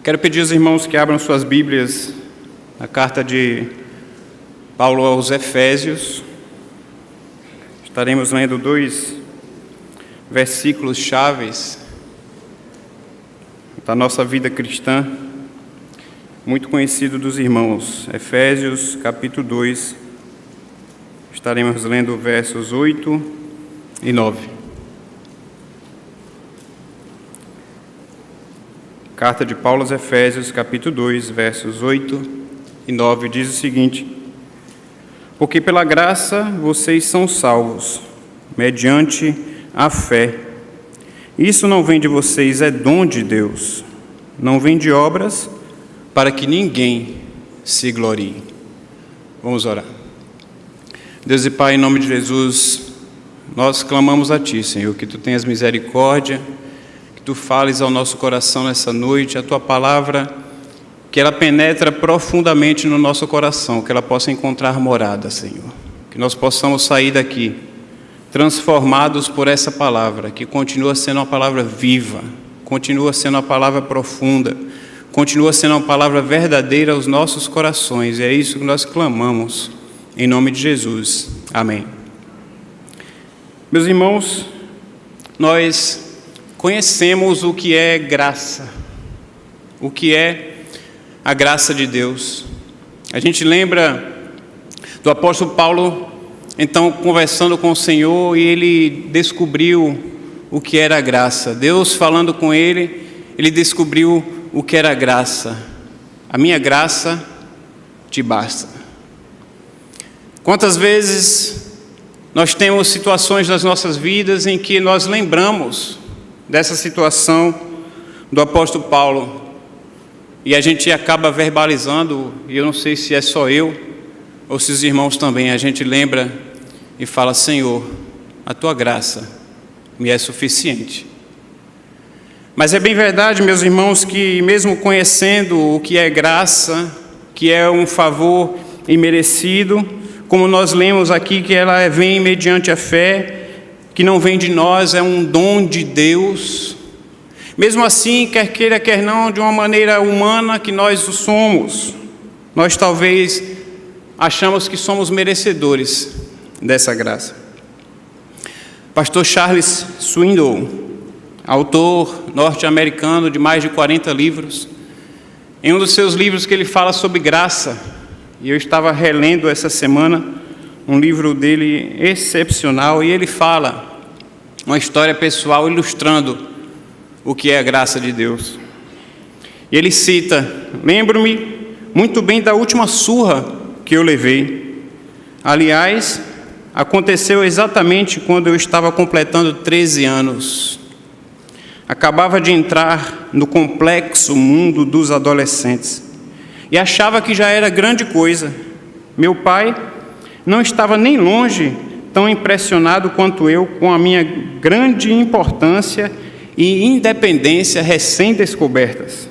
Quero pedir aos irmãos que abram suas Bíblias na carta de Paulo aos Efésios. Estaremos lendo 2 versículos chaves da nossa vida cristã, muito conhecido dos irmãos. Efésios, capítulo 2, estaremos lendo versos 8 e 9. Carta de Paulo aos Efésios, capítulo 2, versos 8 e 9, diz o seguinte: Porque pela graça vocês são salvos, mediante a fé. Isso não vem de vocês, é dom de Deus. Não vem de obras, para que ninguém se glorie. Vamos orar. Deus e Pai, em nome de Jesus, nós clamamos a Ti, Senhor, que Tu tenhas misericórdia, que Tu fales ao nosso coração nessa noite, a Tua palavra, que ela penetra profundamente no nosso coração, que ela possa encontrar morada, Senhor. Que nós possamos sair daqui transformados por essa palavra, que continua sendo uma palavra viva, continua sendo uma palavra profunda, continua sendo uma palavra verdadeira aos nossos corações. E é isso que nós clamamos, em nome de Jesus. Amém. Meus irmãos, nós conhecemos o que é graça, o que é a graça de Deus. A gente lembra do apóstolo Paulo, então, conversando com o Senhor, e ele descobriu o que era a graça. Deus falando com ele, ele descobriu o que era a graça. A minha graça te basta. Quantas vezes nós temos situações nas nossas vidas em que nós lembramos dessa situação do apóstolo Paulo, e a gente acaba verbalizando, e eu não sei se é só eu ou se os irmãos também, a gente lembra e fala: Senhor, a Tua graça me é suficiente. Mas é bem verdade, meus irmãos, que mesmo conhecendo o que é graça, que é um favor imerecido, como nós lemos aqui, que ela vem mediante a fé, que não vem de nós, é um dom de Deus. Mesmo assim, quer queira, quer não, de uma maneira humana que nós o somos, nós talvez achamos que somos merecedores dessa graça. Pastor Charles Swindoll, autor norte-americano de mais de 40 livros, em um dos seus livros que ele fala sobre graça, e eu estava relendo essa semana um livro dele excepcional, e ele fala uma história pessoal ilustrando o que é a graça de Deus. E ele cita: lembro-me muito bem da última surra que eu levei. Aliás, aconteceu exatamente quando eu estava completando 13 anos. Acabava de entrar no complexo mundo dos adolescentes e achava que já era grande coisa. Meu pai não estava nem longe tão impressionado quanto eu com a minha grande importância e independência recém-descobertas.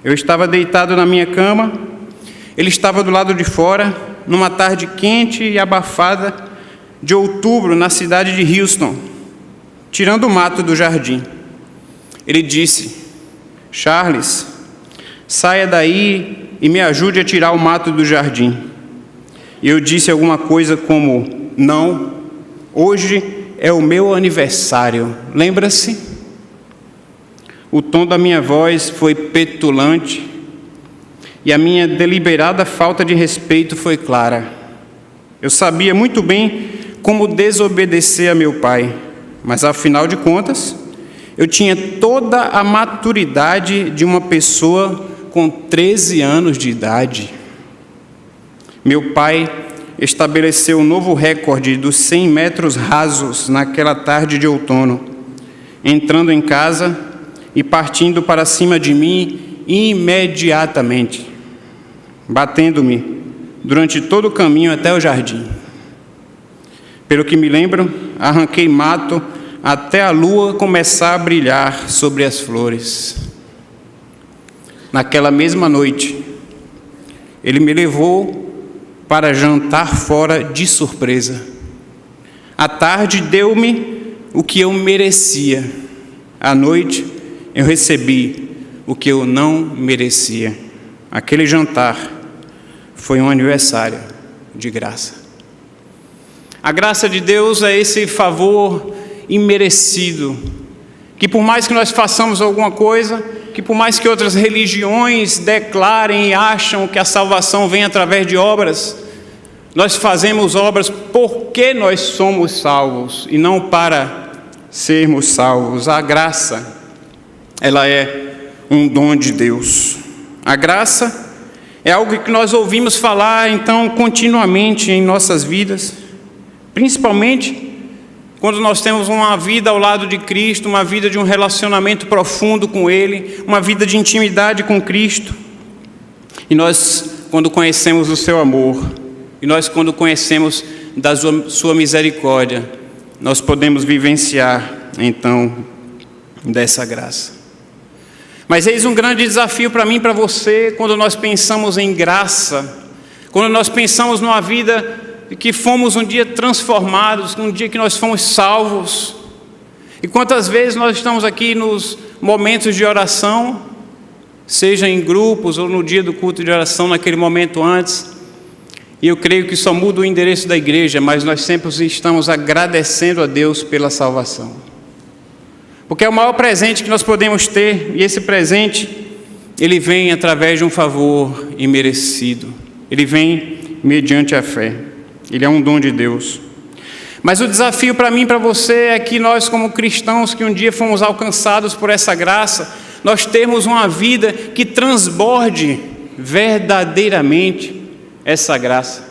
Eu estava deitado na minha cama, ele estava do lado de fora, numa tarde quente e abafada de outubro, na cidade de Houston, tirando o mato do jardim. Ele disse: Charles, saia daí e me ajude a tirar o mato do jardim. E eu disse alguma coisa como: não, hoje é o meu aniversário, lembra-se? O tom da minha voz foi petulante e a minha deliberada falta de respeito foi clara. Eu sabia muito bem como desobedecer a meu pai, mas afinal de contas, eu tinha toda a maturidade de uma pessoa com 13 anos de idade. Meu pai estabeleceu um novo recorde dos 100 metros rasos naquela tarde de outono, entrando em casa e partindo para cima de mim imediatamente, batendo-me durante todo o caminho até o jardim. Pelo que me lembro, arranquei mato até a lua começar a brilhar sobre as flores. Naquela mesma noite, ele me levou para jantar fora de surpresa. À tarde deu-me o que eu merecia. À noite eu recebi o que eu não merecia. Aquele jantar foi um aniversário de graça. A graça de Deus é esse favor imerecido, que por mais que nós façamos alguma coisa, que por mais que outras religiões declarem e acham que a salvação vem através de obras, nós fazemos obras porque nós somos salvos e não para sermos salvos. A graça, ela é um dom de Deus. A graça é algo que nós ouvimos falar, então, continuamente em nossas vidas, principalmente quando nós temos uma vida ao lado de Cristo, uma vida de um relacionamento profundo com Ele, uma vida de intimidade com Cristo. E nós, quando conhecemos o seu amor, e nós, quando conhecemos da sua misericórdia, nós podemos vivenciar, então, dessa graça. Mas eis um grande desafio para mim e para você, quando nós pensamos em graça, quando nós pensamos numa vida que fomos um dia transformados, um dia que nós fomos salvos. E quantas vezes nós estamos aqui nos momentos de oração, seja em grupos ou no dia do culto de oração, naquele momento antes, e eu creio que só muda o endereço da igreja, mas nós sempre estamos agradecendo a Deus pela salvação. Porque é o maior presente que nós podemos ter, e esse presente, ele vem através de um favor imerecido. Ele vem mediante a fé. Ele é um dom de Deus. Mas o desafio para mim e para você é que nós, como cristãos, que um dia fomos alcançados por essa graça, nós termos uma vida que transborde verdadeiramente essa graça.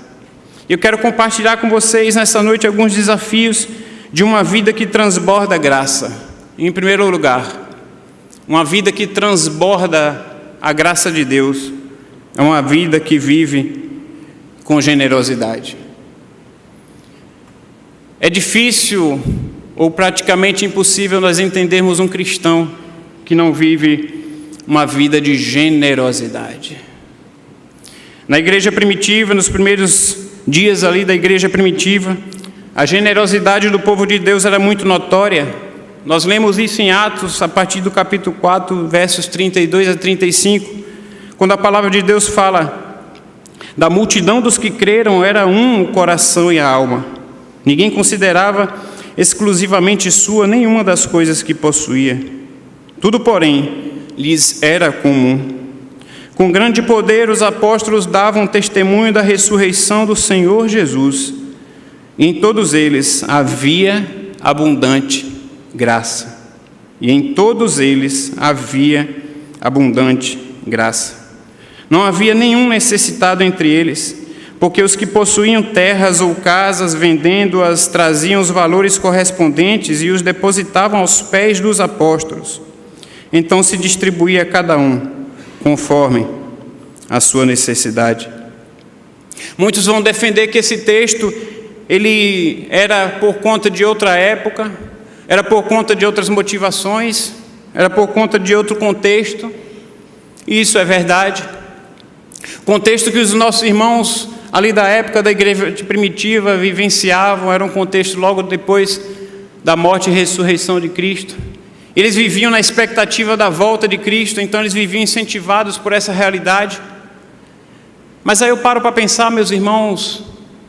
Eu quero compartilhar com vocês nessa noite alguns desafios de uma vida que transborda graça. Em primeiro lugar, uma vida que transborda a graça de Deus é uma vida que vive com generosidade. É difícil ou praticamente impossível nós entendermos um cristão que não vive uma vida de generosidade. Na igreja primitiva, nos primeiros dias ali da igreja primitiva, a generosidade do povo de Deus era muito notória. Nós lemos isso em Atos, a partir do capítulo 4, versos 32 a 35, quando a palavra de Deus fala: da multidão dos que creram era um o coração e a alma. Ninguém considerava exclusivamente sua nenhuma das coisas que possuía. Tudo, porém, lhes era comum. Com grande poder, os apóstolos davam testemunho da ressurreição do Senhor Jesus. E em todos eles havia abundante graça. E em todos eles havia abundante graça. Não havia nenhum necessitado entre eles, porque os que possuíam terras ou casas, vendendo-as, traziam os valores correspondentes e os depositavam aos pés dos apóstolos. Então se distribuía a cada um, conforme a sua necessidade. Muitos vão defender que esse texto, ele era por conta de outra época, era por conta de outras motivações, era por conta de outro contexto, e isso é verdade. Contexto que os nossos irmãos ali da época da igreja primitiva vivenciavam, era um contexto logo depois da morte e ressurreição de Cristo. Eles viviam na expectativa da volta de Cristo, então eles viviam incentivados por essa realidade. Mas aí eu paro para pensar, meus irmãos,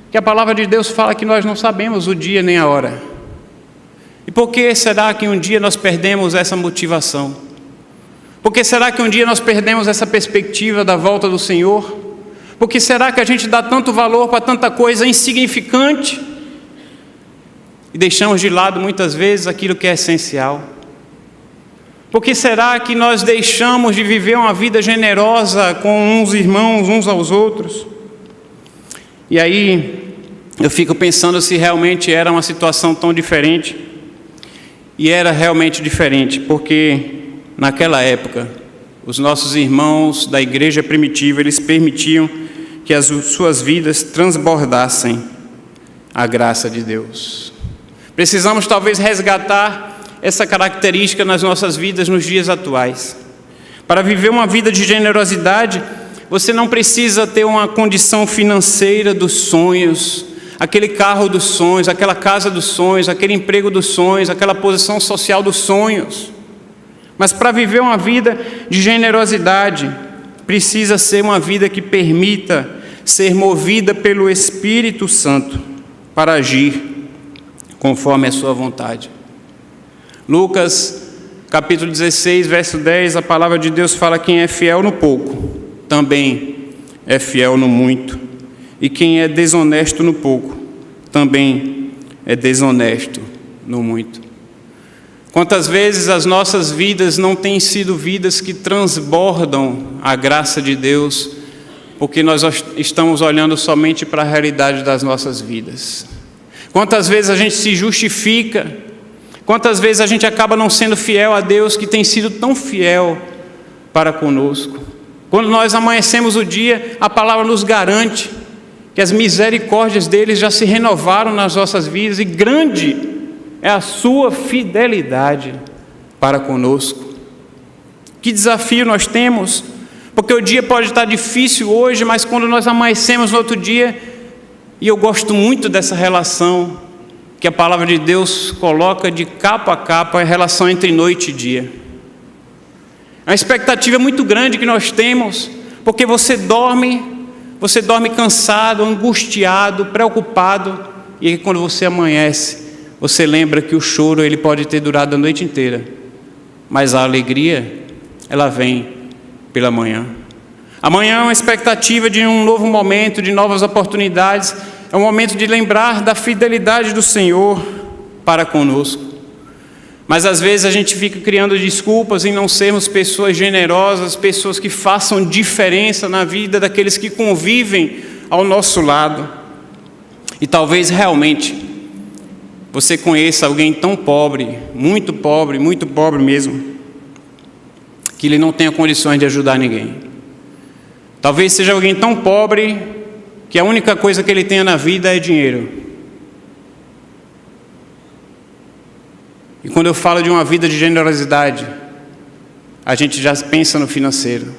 que a palavra de Deus fala que nós não sabemos o dia nem a hora. E por que será que um dia nós perdemos essa motivação? Por que será que um dia nós perdemos essa perspectiva da volta do Senhor? Por que será que a gente dá tanto valor para tanta coisa insignificante e deixamos de lado muitas vezes aquilo que é essencial? Por que será que nós deixamos de viver uma vida generosa com uns irmãos, uns aos outros? E aí eu fico pensando se realmente era uma situação tão diferente. E era realmente diferente, porque naquela época os nossos irmãos da igreja primitiva, eles permitiam que as suas vidas transbordassem a graça de Deus. Precisamos talvez resgatar essa característica nas nossas vidas nos dias atuais. Para viver uma vida de generosidade, você não precisa ter uma condição financeira dos sonhos, aquele carro dos sonhos, aquela casa dos sonhos, aquele emprego dos sonhos, aquela posição social dos sonhos. Mas para viver uma vida de generosidade, precisa ser uma vida que permita ser movida pelo Espírito Santo para agir conforme a sua vontade. Lucas, capítulo 16, verso 10, a palavra de Deus fala: quem é fiel no pouco, também é fiel no muito. E quem é desonesto no pouco, também é desonesto no muito. Quantas vezes as nossas vidas não têm sido vidas que transbordam a graça de Deus, porque nós estamos olhando somente para a realidade das nossas vidas. Quantas vezes a gente se justifica, quantas vezes a gente acaba não sendo fiel a Deus, que tem sido tão fiel para conosco. Quando nós amanhecemos o dia, a palavra nos garante que as misericórdias dele já se renovaram nas nossas vidas, e grande é a sua fidelidade para conosco. Que desafio nós temos, porque o dia pode estar difícil hoje, mas quando nós amanhecemos no outro dia, e eu gosto muito dessa relação que a palavra de Deus coloca de capa a capa, a relação entre noite e dia. É uma expectativa muito grande que nós temos, porque você dorme cansado, angustiado, preocupado, e aí quando você amanhece, você lembra que o choro ele pode ter durado a noite inteira, mas a alegria, ela vem pela manhã. Amanhã é uma expectativa de um novo momento, de novas oportunidades. É um momento de lembrar da fidelidade do Senhor para conosco. Mas às vezes a gente fica criando desculpas em não sermos pessoas generosas, pessoas que façam diferença na vida daqueles que convivem ao nosso lado. E talvez realmente você conheça alguém tão pobre muito mesmo, que ele não tenha condições de ajudar ninguém. Talvez seja alguém tão pobre que a única coisa que ele tenha na vida é dinheiro. E quando eu falo de uma vida de generosidade, a gente já pensa no financeiro.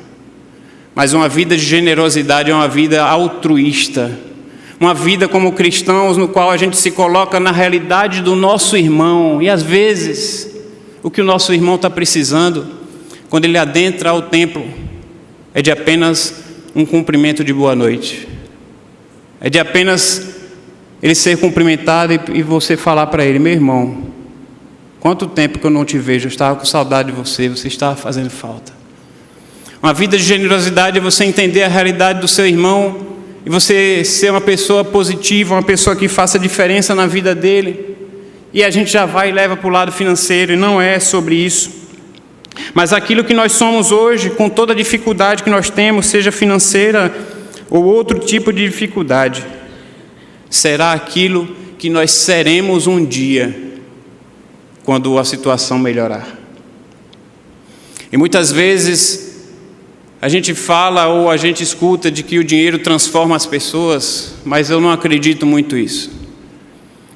Mas uma vida de generosidade é uma vida altruísta. Uma vida como cristãos, no qual a gente se coloca na realidade do nosso irmão. E às vezes, o que o nosso irmão está precisando, quando ele adentra ao templo, é de apenas um cumprimento de boa noite. É de apenas ele ser cumprimentado e você falar para ele: meu irmão, quanto tempo que eu não te vejo, eu estava com saudade de você, você estava fazendo falta. Uma vida de generosidade é você entender a realidade do seu irmão, e você ser uma pessoa positiva, uma pessoa que faça diferença na vida dele. E a gente já vai e leva para o lado financeiro, e não é sobre isso. Mas aquilo que nós somos hoje, com toda a dificuldade que nós temos, seja financeira ou outro tipo de dificuldade, será aquilo que nós seremos um dia, quando a situação melhorar. E muitas vezes a gente fala ou a gente escuta de que o dinheiro transforma as pessoas, mas eu não acredito muito nisso.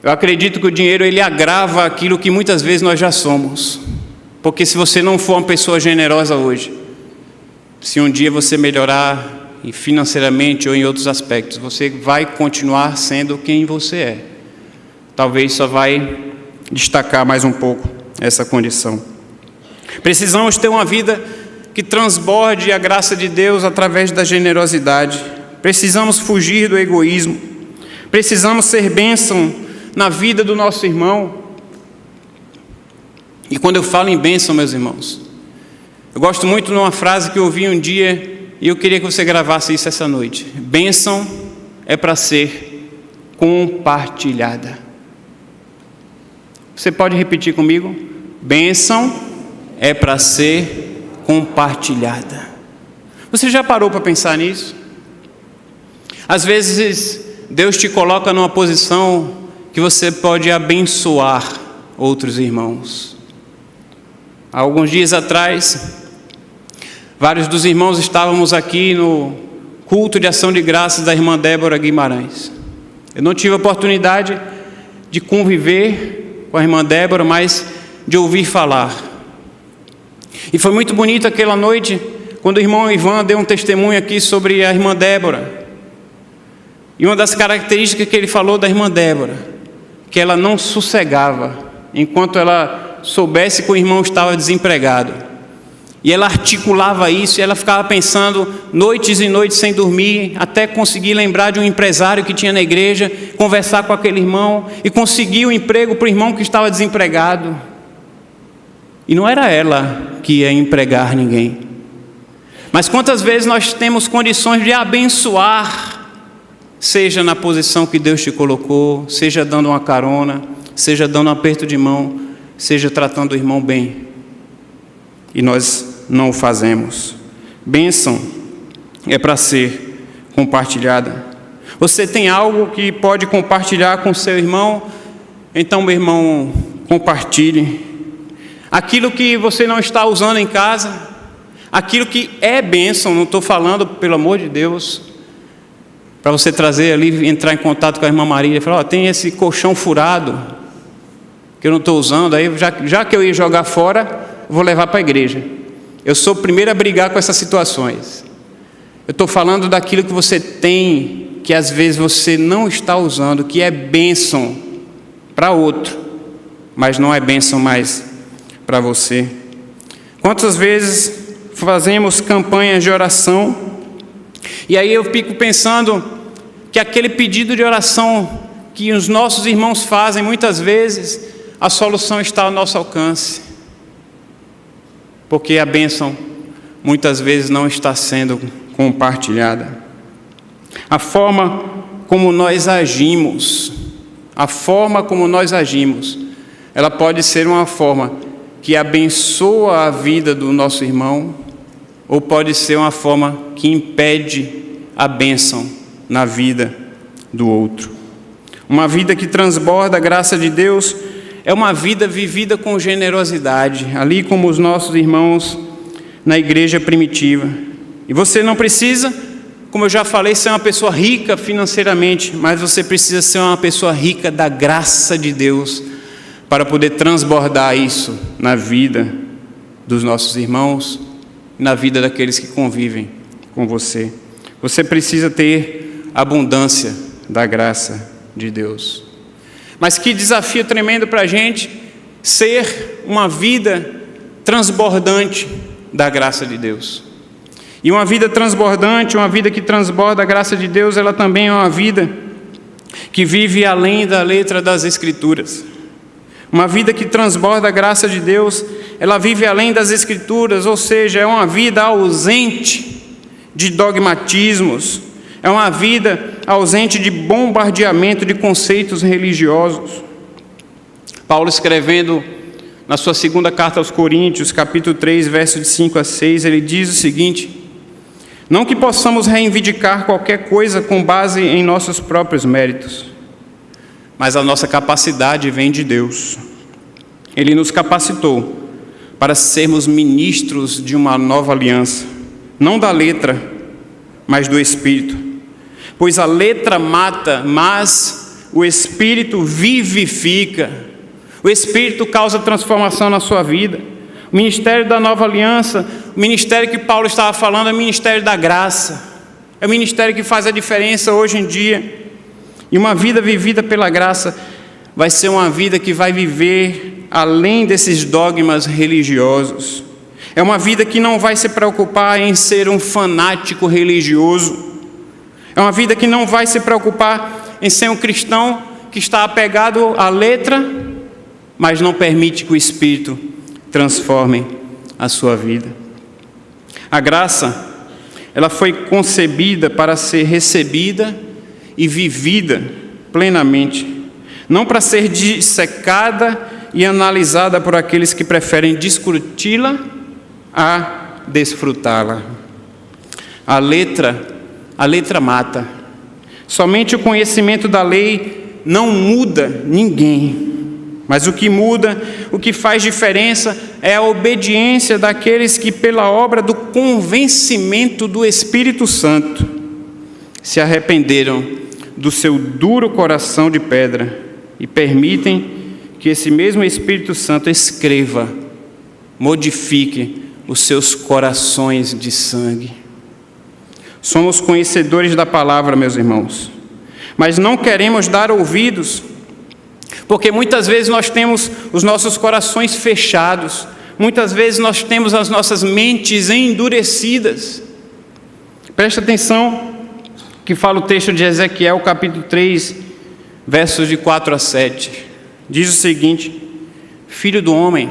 Eu acredito que o dinheiro ele agrava aquilo que muitas vezes nós já somos. Porque se você não for uma pessoa generosa hoje, se um dia você melhorar financeiramente ou em outros aspectos, você vai continuar sendo quem você é. Talvez só vai destacar mais um pouco essa condição. Precisamos ter uma vida que transborde a graça de Deus através da generosidade. Precisamos fugir do egoísmo. Precisamos ser bênção na vida do nosso irmão. E quando eu falo em bênção, meus irmãos, eu gosto muito de uma frase que eu ouvi um dia e eu queria que você gravasse isso essa noite. Bênção é para ser compartilhada. Você pode repetir comigo? Bênção é para ser compartilhada. Você já parou para pensar nisso? Às vezes Deus te coloca numa posição que você pode abençoar outros irmãos. Há alguns dias atrás, vários dos irmãos estávamos aqui no culto de ação de graças da irmã Débora Guimarães. Eu não tive a oportunidade de conviver com a irmã Débora, mas de ouvir falar. E foi muito bonito aquela noite, quando o irmão Ivan deu um testemunho aqui sobre a irmã Débora. E uma das características que ele falou da irmã Débora, que ela não sossegava, enquanto ela soubesse que o irmão estava desempregado. E ela articulava isso, e ela ficava pensando noites e noites sem dormir, até conseguir lembrar de um empresário que tinha na igreja, conversar com aquele irmão e conseguir um emprego para o irmão que estava desempregado. E não era ela que ia empregar ninguém. Mas quantas vezes nós temos condições de abençoar, seja na posição que Deus te colocou, seja dando uma carona, seja dando um aperto de mão, seja tratando o irmão bem. E nós não o fazemos. Bênção é para ser compartilhada. Você tem algo que pode compartilhar com seu irmão? Então, meu irmão, compartilhe. Aquilo que você não está usando em casa, aquilo que é bênção, não estou falando, pelo amor de Deus, para você trazer ali, entrar em contato com a irmã Maria e falar, tem esse colchão furado que eu não estou usando, aí já que eu ia jogar fora, vou levar para a igreja. Eu sou o primeiro a brigar com essas situações. Eu estou falando daquilo que você tem, que às vezes você não está usando, que é bênção para outro, mas não é bênção mais para você. Quantas vezes fazemos campanhas de oração, e aí eu fico pensando que aquele pedido de oração que os nossos irmãos fazem, muitas vezes, a solução está ao nosso alcance. Porque a bênção muitas vezes não está sendo compartilhada. A forma como nós agimos, ela pode ser uma forma que abençoa a vida do nosso irmão, ou pode ser uma forma que impede a bênção na vida do outro. Uma vida que transborda a graça de Deus é uma vida vivida com generosidade, ali como os nossos irmãos na igreja primitiva. E você não precisa, como eu já falei, ser uma pessoa rica financeiramente, mas você precisa ser uma pessoa rica da graça de Deus para poder transbordar isso na vida dos nossos irmãos, na vida daqueles que convivem com você. Você precisa ter abundância da graça de Deus. Mas que desafio tremendo para a gente ser uma vida transbordante da graça de Deus. E uma vida transbordante, uma vida que transborda a graça de Deus, ela também é uma vida que vive além da letra das Escrituras. Uma vida que transborda a graça de Deus, ela vive além das Escrituras, ou seja, é uma vida ausente de dogmatismos, é uma vida ausente de bombardeamento de conceitos religiosos. Paulo, escrevendo na sua segunda carta aos Coríntios, capítulo 3, versos de 5 a 6, ele diz o seguinte: não que possamos reivindicar qualquer coisa com base em nossos próprios méritos, mas a nossa capacidade vem de Deus. Ele nos capacitou para sermos ministros de uma nova aliança, não da letra, mas do Espírito. Pois a letra mata, mas o Espírito vivifica. O Espírito causa transformação na sua vida. O ministério da nova aliança, o ministério que Paulo estava falando, é o ministério da graça. É o ministério que faz a diferença hoje em dia. E uma vida vivida pela graça vai ser uma vida que vai viver além desses dogmas religiosos. É uma vida que não vai se preocupar em ser um fanático religioso. É uma vida que não vai se preocupar em ser um cristão que está apegado à letra, mas não permite que o Espírito transforme a sua vida. A graça, ela foi concebida para ser recebida e vivida plenamente, não para ser dissecada e analisada por aqueles que preferem discuti-la a desfrutá-la. A letra mata. Somente o conhecimento da lei não muda ninguém. Mas o que muda, o que faz diferença é a obediência daqueles que, pela obra do convencimento do Espírito Santo, se arrependeram do seu duro coração de pedra e permitem que esse mesmo Espírito Santo escreva, modifique os seus corações de sangue. Somos conhecedores da palavra, meus irmãos, mas não queremos dar ouvidos, porque muitas vezes nós temos os nossos corações fechados, muitas vezes nós temos as nossas mentes endurecidas. Presta atenção que fala o texto de Ezequiel, capítulo 3, versos de 4 a 7. Diz o seguinte: Filho do homem,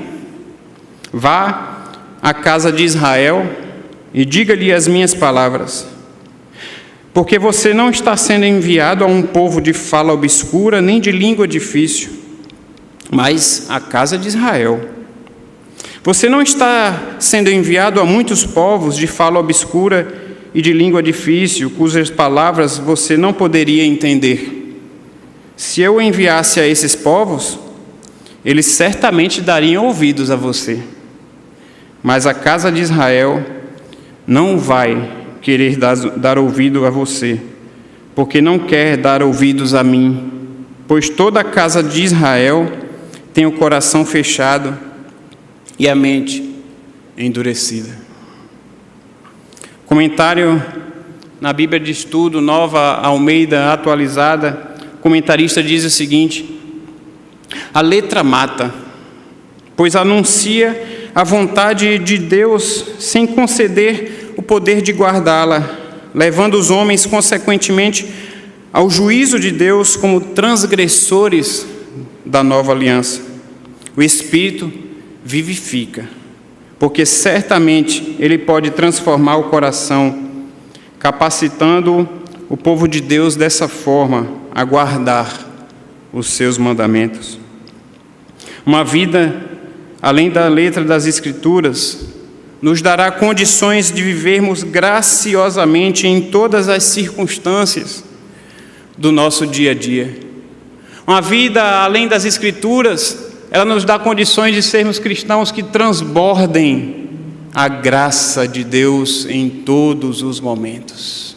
vá à casa de Israel e diga-lhe as minhas palavras. Porque você não está sendo enviado a um povo de fala obscura, nem de língua difícil, mas à casa de Israel. Você não está sendo enviado a muitos povos de fala obscura e de língua difícil, cujas palavras você não poderia entender. Se eu enviasse a esses povos, eles certamente dariam ouvidos a você. Mas a casa de Israel não vai querer dar ouvido a você, porque não quer dar ouvidos a mim, pois toda a casa de Israel tem o coração fechado e a mente endurecida. Comentário na Bíblia de Estudo, Nova Almeida Atualizada, o comentarista diz o seguinte: a letra mata, pois anuncia a vontade de Deus sem conceder o poder de guardá-la, levando os homens, consequentemente, ao juízo de Deus como transgressores da nova aliança. O Espírito vivifica, porque certamente Ele pode transformar o coração, capacitando o povo de Deus dessa forma a guardar os seus mandamentos. Uma vida além da letra das Escrituras nos dará condições de vivermos graciosamente em todas as circunstâncias do nosso dia a dia. Uma vida além das Escrituras, ela nos dá condições de sermos cristãos que transbordem a graça de Deus em todos os momentos.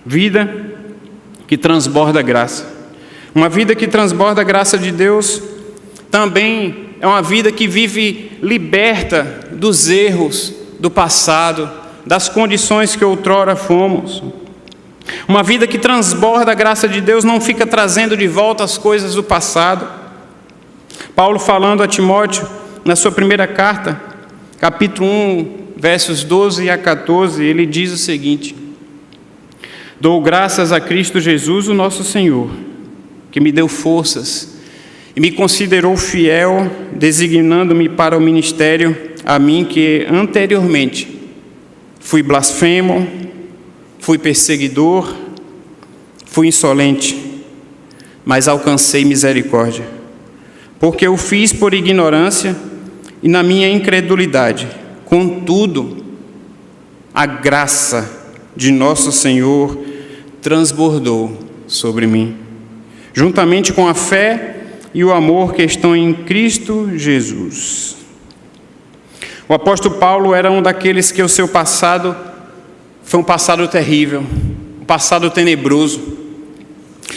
Vida que transborda graça. Uma vida que transborda a graça de Deus também é uma vida que vive liberta dos erros do passado, das condições que outrora fomos. Uma vida que transborda a graça de Deus não fica trazendo de volta as coisas do passado. Paulo, falando a Timóteo, na sua primeira carta, capítulo 1, versos 12 a 14, ele diz o seguinte: dou graças a Cristo Jesus, o nosso Senhor, que me deu forças e me considerou fiel, designando-me para o ministério, a mim que anteriormente fui blasfemo, fui perseguidor, fui insolente, mas alcancei misericórdia, porque eu fiz por ignorância e na minha incredulidade. Contudo, a graça de nosso Senhor transbordou sobre mim, juntamente com a fé e o amor que estão em Cristo Jesus. O apóstolo Paulo era um daqueles que o seu passado foi um passado terrível, um passado tenebroso.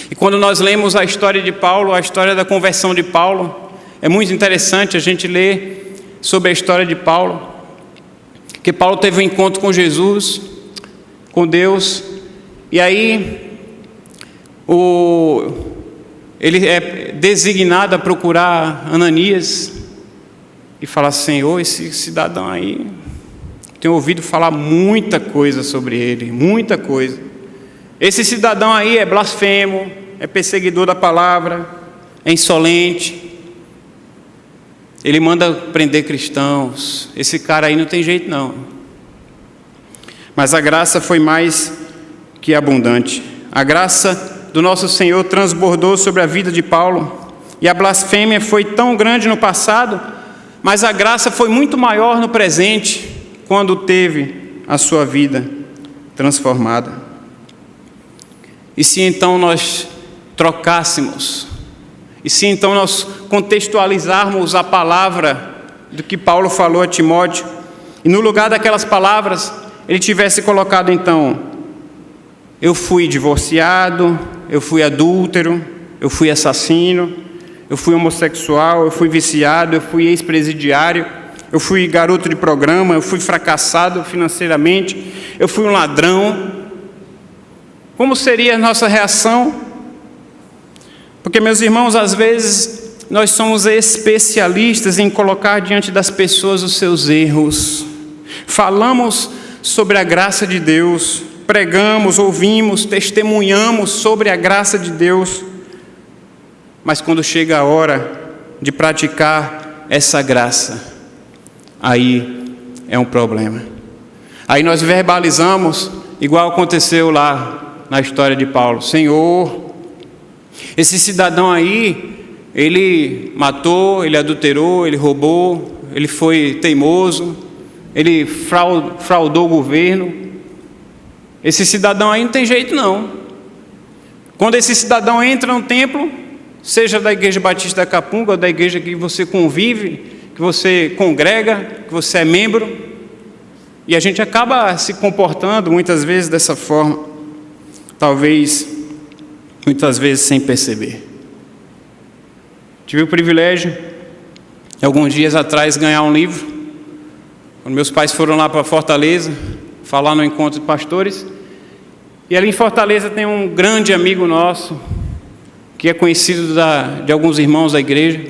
E quando nós lemos a história de Paulo, a história da conversão de Paulo, é muito interessante a gente ler sobre a história de Paulo, que Paulo teve um encontro com Jesus, com Deus, e aí ele é designado a procurar Ananias e falar: Senhor, esse cidadão aí, tenho ouvido falar muita coisa sobre ele, muita coisa. Esse cidadão aí é blasfemo, é perseguidor da palavra, é insolente, ele manda prender cristãos, esse cara aí não tem jeito não. Mas a graça foi mais que abundante. A graça do nosso Senhor transbordou sobre a vida de Paulo, e a blasfêmia foi tão grande no passado, mas a graça foi muito maior no presente, quando teve a sua vida transformada. E se então nós trocássemos, e se então nós contextualizarmos a palavra do que Paulo falou a Timóteo, e no lugar daquelas palavras, ele tivesse colocado então: eu fui divorciado, eu fui adúltero, eu fui assassino, eu fui homossexual, eu fui viciado, eu fui ex-presidiário, eu fui garoto de programa, eu fui fracassado financeiramente, eu fui um ladrão. Como seria a nossa reação? Porque, meus irmãos, às vezes nós somos especialistas em colocar diante das pessoas os seus erros. Falamos sobre a graça de Deus, pregamos, ouvimos, testemunhamos sobre a graça de Deus, mas quando chega a hora de praticar essa graça, aí é um problema. Aí nós verbalizamos, igual aconteceu lá na história de Paulo: Senhor, esse cidadão aí, ele matou, ele adulterou, ele roubou, ele foi teimoso, ele fraudou o governo. Esse cidadão aí não tem jeito não. Quando esse cidadão entra no templo, seja da Igreja Batista da Capunga ou da igreja que você convive, que você congrega, que você é membro, e a gente acaba se comportando muitas vezes dessa forma, talvez muitas vezes sem perceber. Tive o privilégio, alguns dias atrás, ganhar um livro, quando meus pais foram lá para Fortaleza, falar no encontro de pastores, e ali em Fortaleza tem um grande amigo nosso, que é conhecido de alguns irmãos da igreja,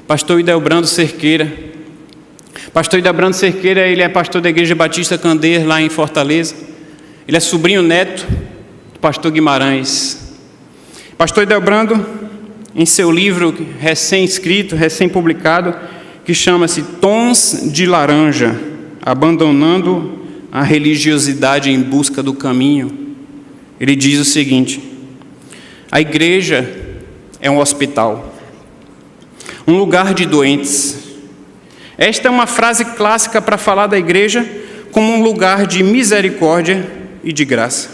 pastor Idelbrando Cerqueira. Pastor Idelbrando Cerqueira, ele é pastor da Igreja Batista Candeias, lá em Fortaleza. Ele é sobrinho neto do pastor Guimarães. Pastor Idelbrando, em seu livro recém-escrito, recém-publicado, que chama-se Tons de Laranja, abandonando a religiosidade em busca do caminho, ele diz o seguinte: a igreja é um hospital, um lugar de doentes. Esta é uma frase clássica para falar da igreja como um lugar de misericórdia e de graça.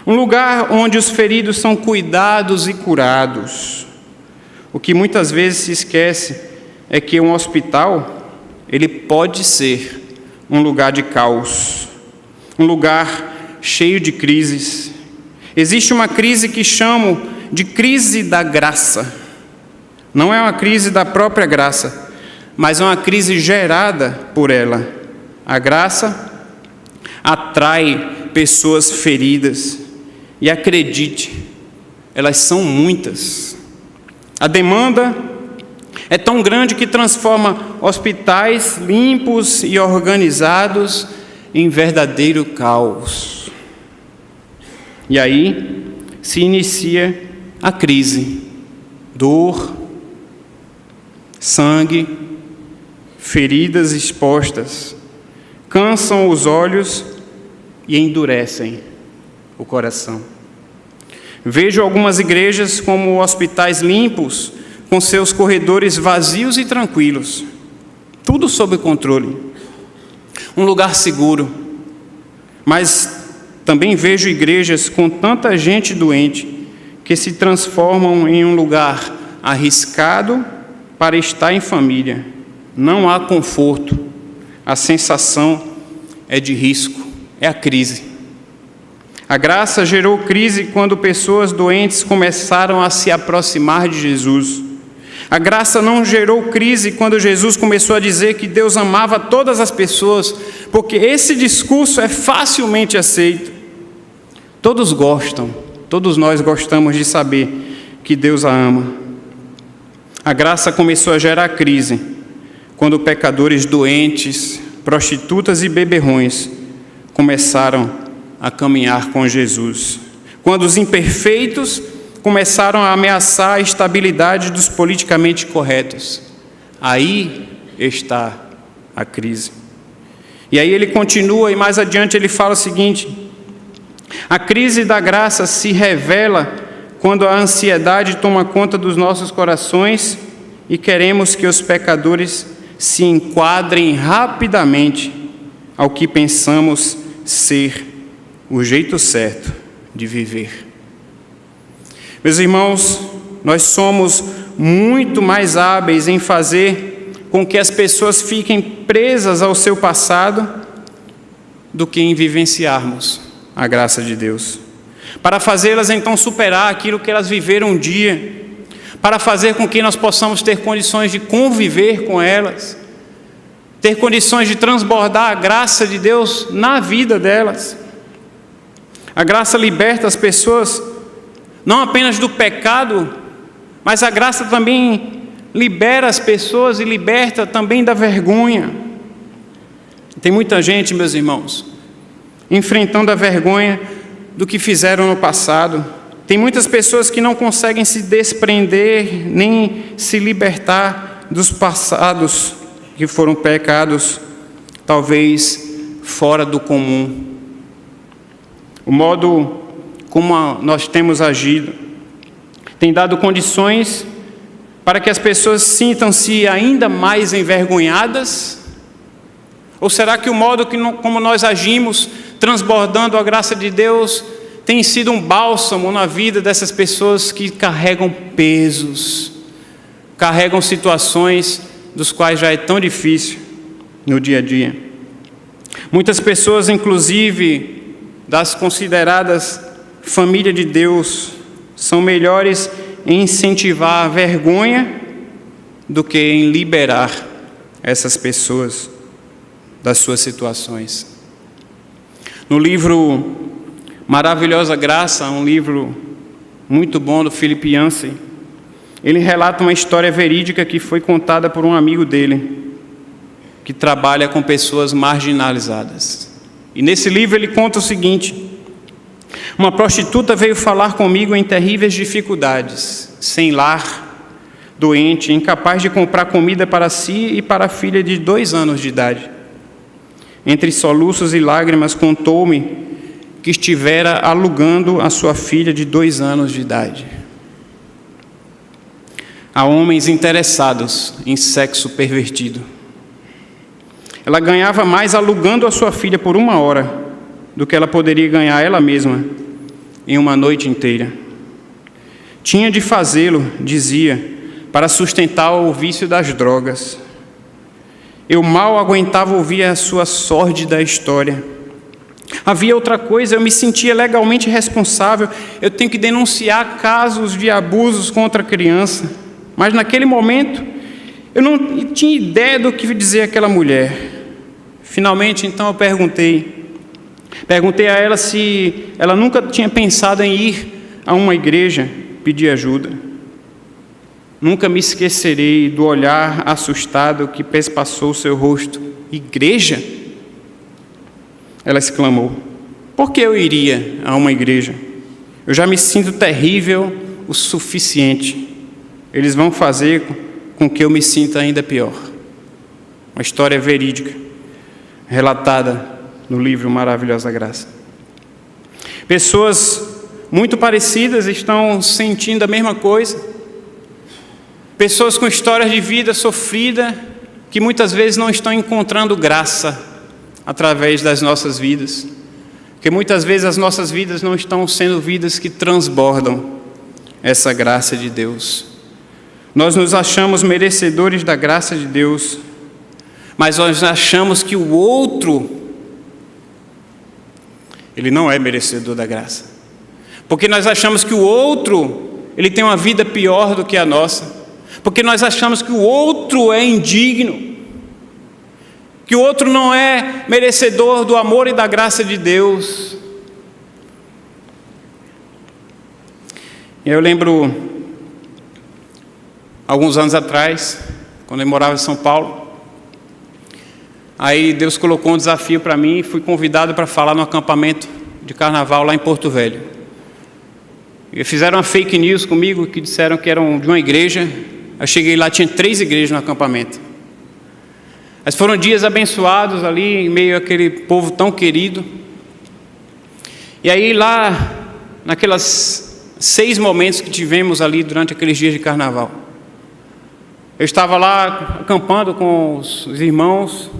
Um lugar onde os feridos são cuidados e curados. O que muitas vezes se esquece é que um hospital, ele pode ser um lugar de caos, um lugar cheio de crises. Existe uma crise que chamo de crise da graça. Não é uma crise da própria graça, mas é uma crise gerada por ela. A graça atrai pessoas feridas, e acredite, elas são muitas. A demanda é tão grande que transforma hospitais limpos e organizados em verdadeiro caos. E aí se inicia a crise. Dor, sangue, feridas expostas, cansam os olhos e endurecem o coração. Vejo algumas igrejas como hospitais limpos, com seus corredores vazios e tranquilos, tudo sob controle, um lugar seguro. Mas também vejo igrejas com tanta gente doente que se transformam em um lugar arriscado para estar em família. Não há conforto, a sensação é de risco, é a crise. A graça gerou crise quando pessoas doentes começaram a se aproximar de Jesus. A graça não gerou crise quando Jesus começou a dizer que Deus amava todas as pessoas, porque esse discurso é facilmente aceito. Todos gostam, todos nós gostamos de saber que Deus a ama. A graça começou a gerar crise quando pecadores doentes, prostitutas e beberrões começaram a caminhar com Jesus. Quando os imperfeitos começaram a ameaçar a estabilidade dos politicamente corretos. Aí está a crise. E aí ele continua, e mais adiante ele fala o seguinte: a crise da graça se revela quando a ansiedade toma conta dos nossos corações e queremos que os pecadores se enquadrem rapidamente ao que pensamos ser o jeito certo de viver. Meus irmãos, nós somos muito mais hábeis em fazer com que as pessoas fiquem presas ao seu passado do que em vivenciarmos a graça de Deus, para fazê-las então superar aquilo que elas viveram um dia, para fazer com que nós possamos ter condições de conviver com elas, ter condições de transbordar a graça de Deus na vida delas. A graça liberta as pessoas não apenas do pecado, mas a graça também libera as pessoas e liberta também da vergonha. Tem muita gente, meus irmãos, enfrentando a vergonha do que fizeram no passado. Tem muitas pessoas que não conseguem se desprender nem se libertar dos passados que foram pecados, talvez fora do comum. O modo como nós temos agido tem dado condições para que as pessoas sintam-se ainda mais envergonhadas? Ou será que o modo como nós agimos, transbordando a graça de Deus, tem sido um bálsamo na vida dessas pessoas que carregam pesos, carregam situações dos quais já é tão difícil no dia a dia? Muitas pessoas, inclusive das consideradas família de Deus, são melhores em incentivar a vergonha do que em liberar essas pessoas das suas situações. No livro Maravilhosa Graça, um livro muito bom do Philip Yancey, ele relata uma história verídica que foi contada por um amigo dele, que trabalha com pessoas marginalizadas. E nesse livro ele conta o seguinte: uma prostituta veio falar comigo em terríveis dificuldades, sem lar, doente, incapaz de comprar comida para si e para a filha de 2 anos de idade. Entre soluços e lágrimas, contou-me que estivera alugando a sua filha de 2 anos de idade a homens interessados em sexo pervertido. Ela ganhava mais alugando a sua filha por 1 hora do que ela poderia ganhar ela mesma em uma noite inteira. Tinha de fazê-lo, dizia, para sustentar o vício das drogas. Eu mal aguentava ouvir a sua sórdida história. Havia outra coisa, eu me sentia legalmente responsável. Eu tenho que denunciar casos de abusos contra a criança. Mas naquele momento, eu não tinha ideia do que dizer àquela mulher. Finalmente, então, eu perguntei a ela se ela nunca tinha pensado em ir a uma igreja pedir ajuda. Nunca me esquecerei do olhar assustado que perpassou seu rosto. Igreja? Ela exclamou. Por que eu iria a uma igreja? Eu já me sinto terrível o suficiente. Eles vão fazer com que eu me sinta ainda pior. Uma história verídica, relatada no livro Maravilhosa Graça. Pessoas muito parecidas estão sentindo a mesma coisa. Pessoas com histórias de vida sofrida, que muitas vezes não estão encontrando graça através das nossas vidas. Porque muitas vezes as nossas vidas não estão sendo vidas que transbordam essa graça de Deus. Nós nos achamos merecedores da graça de Deus, mas nós achamos que o outro, ele não é merecedor da graça. Porque nós achamos que o outro, ele tem uma vida pior do que a nossa. Porque nós achamos que o outro é indigno, que o outro não é merecedor do amor e da graça de Deus. Eu lembro, alguns anos atrás, quando eu morava em São Paulo, aí Deus colocou um desafio para mim e fui convidado para falar no acampamento de carnaval lá em Porto Velho. E fizeram uma fake news comigo, que disseram que eram de uma igreja. Eu cheguei lá, tinha 3 igrejas no acampamento. Mas foram dias abençoados ali, em meio àquele povo tão querido. E aí lá, naquelas 6 momentos que tivemos ali durante aqueles dias de carnaval, eu estava lá acampando com os irmãos,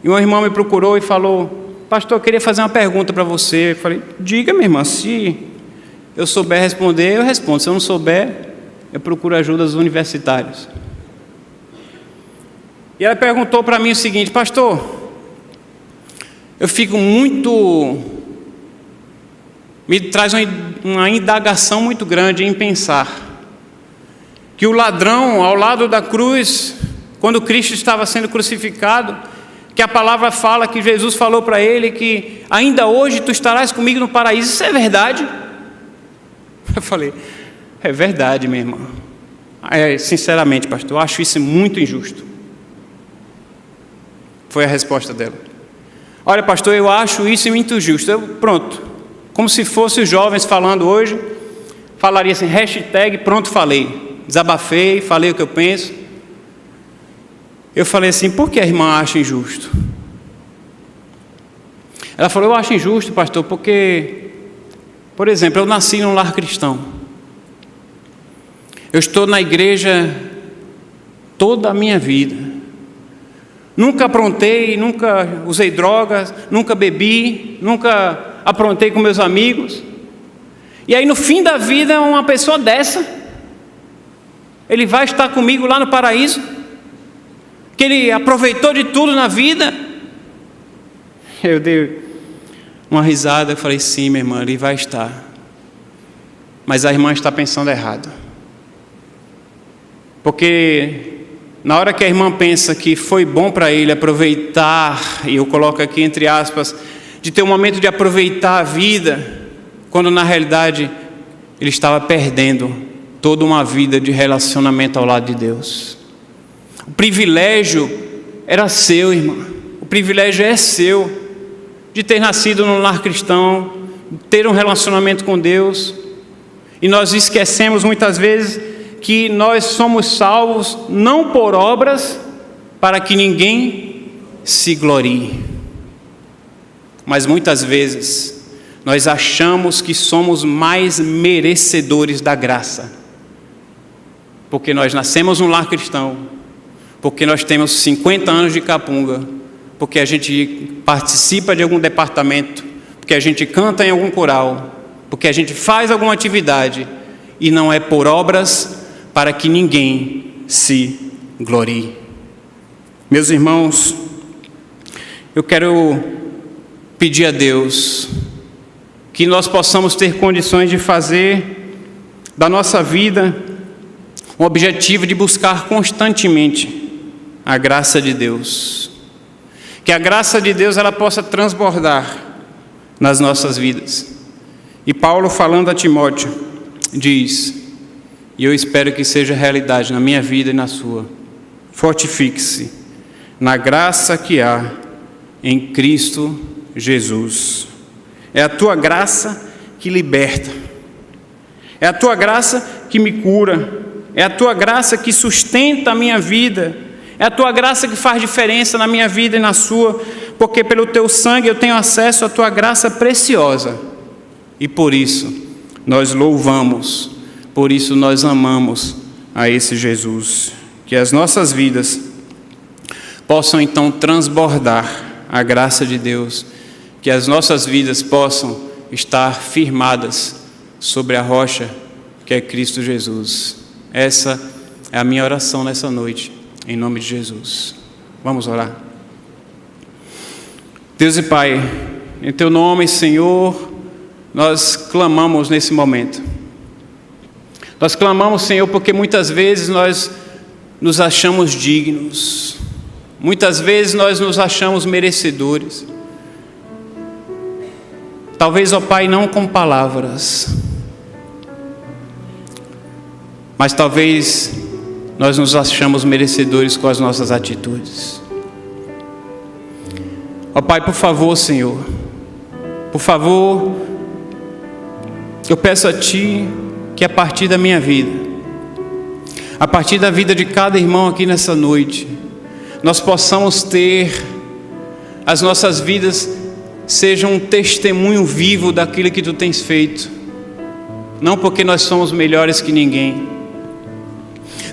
e uma irmã me procurou e falou: pastor, eu queria fazer uma pergunta para você. Eu falei: diga, minha irmã, se eu souber responder, eu respondo. Se eu não souber, eu procuro ajuda dos universitários. E ela perguntou para mim o seguinte: pastor, eu fico muito... me traz uma indagação muito grande em pensar que o ladrão ao lado da cruz, quando Cristo estava sendo crucificado, que a palavra fala que Jesus falou para ele que ainda hoje tu estarás comigo no paraíso. Isso é verdade? Eu falei: é verdade, minha irmã. Sinceramente, pastor, eu acho isso muito injusto. Foi a resposta dela. Olha, pastor, eu acho isso muito injusto. Pronto, como se fosse os jovens falando hoje, falaria assim, hashtag pronto falei. Desabafei, falei o que eu penso. Eu falei assim, por que a irmã acha injusto? Ela falou, eu acho injusto, pastor, porque, por exemplo, eu nasci num lar cristão. Eu estou na igreja toda a minha vida. Nunca aprontei, nunca usei drogas, nunca bebi, nunca aprontei com meus amigos. E aí no fim da vida, uma pessoa dessa, ele vai estar comigo lá no paraíso, que ele aproveitou de tudo na vida. Eu dei uma risada e falei, sim, minha irmã, ele vai estar. Mas a irmã está pensando errado. Porque na hora que a irmã pensa que foi bom para ele aproveitar, e eu coloco aqui entre aspas, de ter um momento de aproveitar a vida, quando na realidade ele estava perdendo toda uma vida de relacionamento ao lado de Deus. O privilégio era seu, irmã. O privilégio é seu de ter nascido num lar cristão, de ter um relacionamento com Deus. E nós esquecemos muitas vezes que nós somos salvos não por obras para que ninguém se glorie. Mas muitas vezes nós achamos que somos mais merecedores da graça. Porque nós nascemos num lar cristão, porque nós temos 50 anos de capunga, porque a gente participa de algum departamento, porque a gente canta em algum coral, porque a gente faz alguma atividade, e não é por obras para que ninguém se glorie. Meus irmãos, eu quero pedir a Deus que nós possamos ter condições de fazer da nossa vida um objetivo de buscar constantemente a graça de Deus. Que a graça de Deus ela possa transbordar nas nossas vidas. E Paulo, falando a Timóteo, diz, e eu espero que seja realidade na minha vida e na sua: fortifique-se na graça que há em Cristo Jesus. É a tua graça que liberta, é a tua graça que me cura, é a tua graça que sustenta a minha vida, é a tua graça que faz diferença na minha vida e na sua, porque pelo teu sangue eu tenho acesso à tua graça preciosa. E por isso nós louvamos, por isso nós amamos a esse Jesus. Que as nossas vidas possam então transbordar a graça de Deus, que as nossas vidas possam estar firmadas sobre a rocha que é Cristo Jesus. Essa é a minha oração nessa noite, em nome de Jesus. Vamos orar. Deus e Pai, em Teu nome, Senhor, nós clamamos nesse momento. Nós clamamos, Senhor, porque muitas vezes nós nos achamos dignos, muitas vezes nós nos achamos merecedores. Talvez, ó Pai, não com palavras, mas talvez nós nos achamos merecedores com as nossas atitudes. Ó Pai, por favor, Senhor, por favor, eu peço a Ti que a partir da minha vida, a partir da vida de cada irmão aqui nessa noite, nós possamos ter, as nossas vidas sejam um testemunho vivo daquilo que Tu tens feito. Não porque nós somos melhores que ninguém,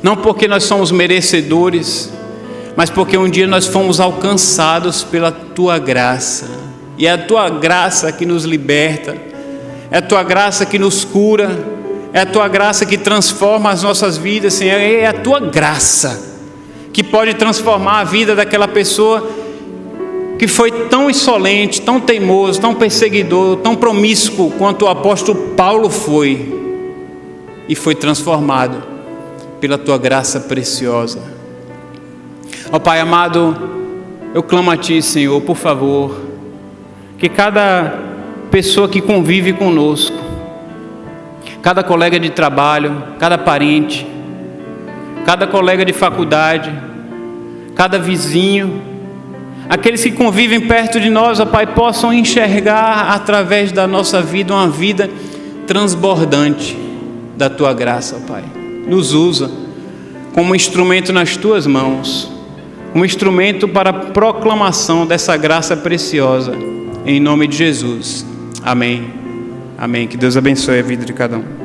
não porque nós somos merecedores, mas porque um dia nós fomos alcançados pela Tua graça. E é a Tua graça que nos liberta, é a Tua graça que nos cura, é a Tua graça que transforma as nossas vidas, Senhor. É a Tua graça que pode transformar a vida daquela pessoa que foi tão insolente, tão teimoso, tão perseguidor, tão promíscuo quanto o apóstolo Paulo foi, e foi transformado pela Tua graça preciosa. Ó Pai amado, eu clamo a Ti, Senhor, por favor, que cada pessoa que convive conosco, cada colega de trabalho, cada parente, cada colega de faculdade, cada vizinho, aqueles que convivem perto de nós, ó Pai, possam enxergar através da nossa vida uma vida transbordante da Tua graça, ó Pai. Nos usa como instrumento nas Tuas mãos, um instrumento para a proclamação dessa graça preciosa, em nome de Jesus. Amém. Amém. Que Deus abençoe a vida de cada um.